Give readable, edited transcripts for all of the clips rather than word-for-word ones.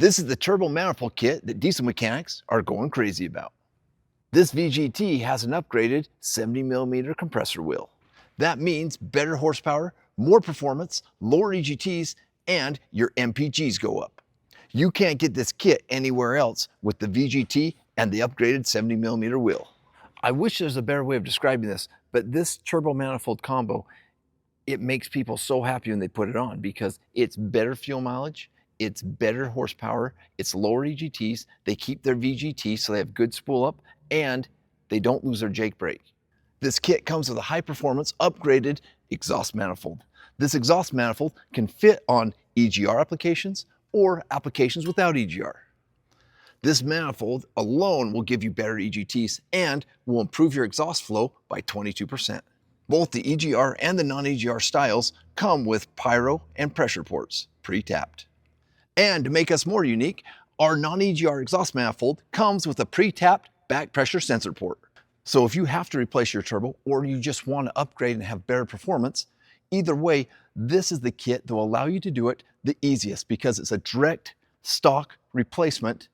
This is the turbo manifold kit that diesel mechanics are going crazy about. This VGT has an upgraded 70mm compressor wheel. That means better horsepower, more performance, lower EGTs, and your MPGs go up. You can't get this kit anywhere else with the VGT and the upgraded 70mm wheel. I wish there's a better way of describing this, but this turbo manifold combo, it makes people so happy when they put it on because it's better fuel mileage, it's better horsepower, it's lower EGTs, they keep their VGT so they have good spool up, and they don't lose their Jake brake. This kit comes with a high performance upgraded exhaust manifold. This exhaust manifold can fit on EGR applications or applications without EGR. This manifold alone will give you better EGTs and will improve your exhaust flow by 22%. Both the EGR and the non-EGR styles come with pyro and pressure ports, pre-tapped. And to make us more unique, our non-EGR exhaust manifold comes with a pre-tapped back pressure sensor port. So if you have to replace your turbo or you just want to upgrade and have better performance, either way, this is the kit that will allow you to do it the easiest because it's a direct stock replacement,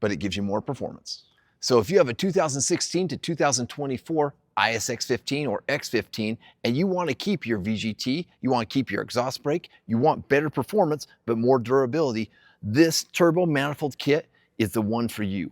but it gives you more performance. So if you have a 2016 to 2024 ISX15 or X15 and you want to keep your VGT, you want to keep your exhaust brake, you want better performance but more durability, this turbo manifold kit is the one for you.